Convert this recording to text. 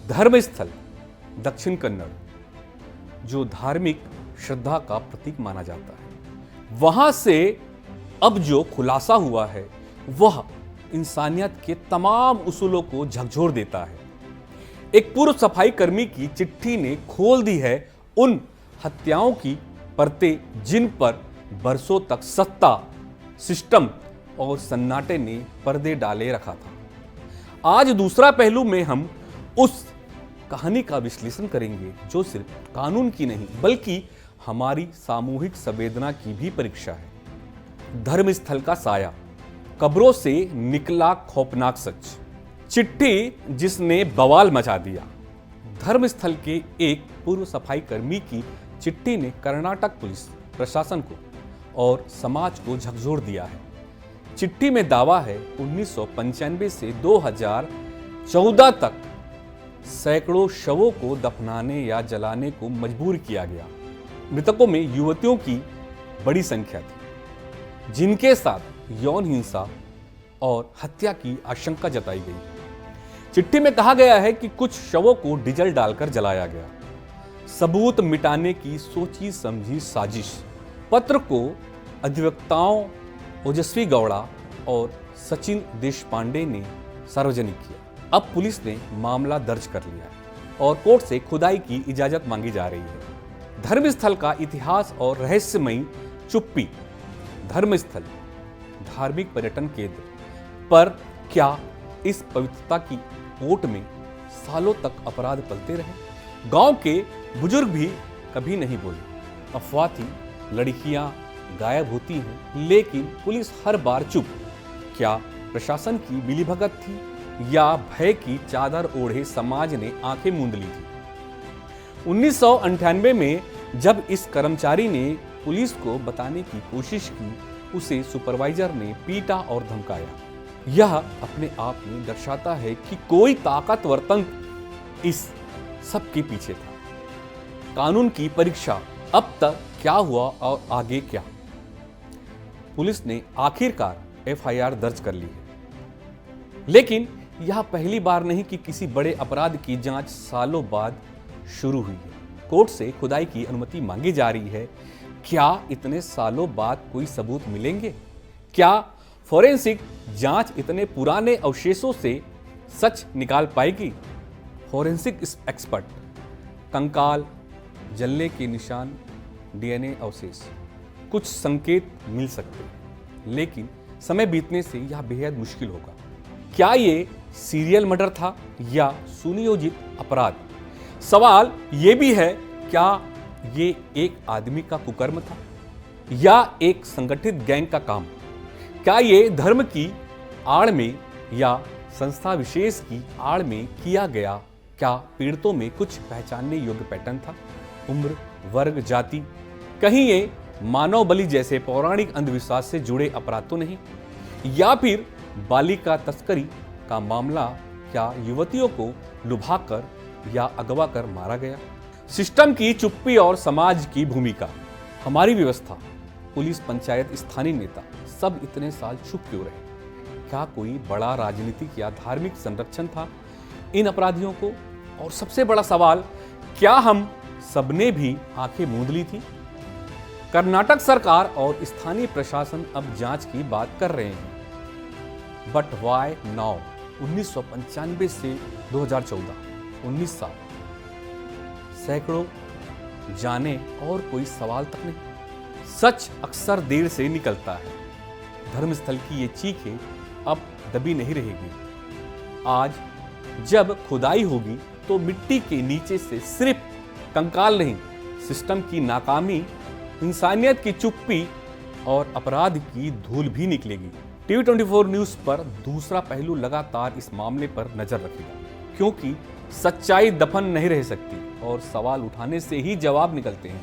धर्मस्थल दक्षिण कन्नड़ जो धार्मिक श्रद्धा का प्रतीक माना जाता है, वहां से अब जो खुलासा हुआ है वह इंसानियत के तमाम उसूलों को झकझोर देता है। एक पूर्व सफाई कर्मी की चिट्ठी ने खोल दी है उन हत्याओं की परतें जिन पर बरसों तक सत्ता, सिस्टम और सन्नाटे ने पर्दे डाले रखा था। आज दूसरा पहलू में हम उस कहानी का विश्लेषण करेंगे जो सिर्फ कानून की नहीं बल्कि हमारी सामूहिक संवेदना की भी परीक्षा है। धर्मस्थल का साया, कब्रों से निकला खौफनाक सच, चिट्ठी जिसने बवाल मचा दिया। धर्मस्थल के एक पूर्व सफाई कर्मी की चिट्ठी ने कर्नाटक पुलिस प्रशासन को और समाज को झकझोर दिया है। चिट्ठी में दावा है 1995 से 2014 तक सैकड़ों शवों को दफनाने या जलाने को मजबूर किया गया। मृतकों में युवतियों की बड़ी संख्या थी जिनके साथ यौन हिंसा और हत्या की आशंका जताई गई। चिट्ठी में कहा गया है कि कुछ शवों को डीजल डालकर जलाया गया, सबूत मिटाने की सोची समझी साजिश। पत्र को अधिवक्ताओं ओजस्वी गौड़ा और सचिन देशपांडे ने सार्वजनिक किया। अब पुलिस ने मामला दर्ज कर लिया है और कोर्ट से खुदाई की इजाजत मांगी जा रही है। धर्मस्थल का इतिहास और रहस्यमयी चुप्पी। धर्मस्थल धार्मिक पर्यटन केंद्र, पर क्या इस पवित्रता की ओट में सालों तक अपराध पलते रहे? गांव के बुजुर्ग भी कभी नहीं बोले। अफवाह थी, लड़कियां गायब होती हैं, लेकिन पुलिस हर बार चुप। क्या प्रशासन की मिलीभगत थी या भय की चादर ओढ़े समाज ने आंखें मूंद ली थी? 1998 में जब इस कर्मचारी ने पुलिस को बताने की कोशिश की, उसे सुपरवाइजर ने पीटा और धमकाया। यह अपने आप में दर्शाता है कि कोई ताकतवर तंत्र इस सब के पीछे था। कानून की परीक्षा, अब तक क्या हुआ और आगे क्या? पुलिस ने आखिरकार एफआईआर दर्ज कर ली है, लेकिन यह पहली बार नहीं कि किसी बड़े अपराध की जांच सालों बाद शुरू हुई है। कोर्ट से खुदाई की अनुमति मांगी जा रही है। क्या इतने सालों बाद कोई सबूत मिलेंगे? क्या फोरेंसिक जांच इतने पुराने अवशेषों से सच निकाल पाएगी? फोरेंसिक एक्सपर्ट, कंकाल, जलने के निशान, डीएनए अवशेष, कुछ संकेत मिल सकते हैं, लेकिन समय बीतने से यह बेहद मुश्किल होगा। क्या ये सीरियल मर्डर था या सुनियोजित अपराध? सवाल ये भी है, क्या ये एक आदमी का कुकर्म था या एक संगठित गैंग का काम? क्या ये धर्म की आड़ में या संस्था विशेष की आड़ में किया गया? क्या पीड़ितों में कुछ पहचानने योग्य पैटर्न था? उम्र, वर्ग, जाति? कहीं ये मानव बलि जैसे पौराणिक अंधविश्वास से जुड़े अपराध तो नहीं? या फिर बालिका तस्करी का मामला? क्या युवतियों को लुभाकर या अगवा कर मारा गया? सिस्टम की चुप्पी और समाज की भूमिका। हमारी व्यवस्था, पुलिस, पंचायत, स्थानीय नेता सब इतने साल चुप क्यों रहे? क्या कोई बड़ा राजनीतिक या धार्मिक संरक्षण था इन अपराधियों को? और सबसे बड़ा सवाल, क्या हम सबने भी आंखें मूंद ली थी? कर्नाटक सरकार और स्थानीय प्रशासन अब जांच की बात कर रहे हैं, बट व्हाई नाउ? 1995 से 2014, 19 साल, सैकड़ों जाने और कोई सवाल तक नहीं। सच अक्सर देर से निकलता है। धर्मस्थल की ये चीखें अब दबी नहीं रहेगी। आज जब खुदाई होगी तो मिट्टी के नीचे से सिर्फ कंकाल नहीं, सिस्टम की नाकामी, इंसानियत की चुप्पी और अपराध की धूल भी निकलेगी। टीवी 24 न्यूज़ पर दूसरा पहलू लगातार इस मामले पर नजर रखेगा, क्योंकि सच्चाई दफन नहीं रह सकती और सवाल उठाने से ही जवाब निकलते हैं।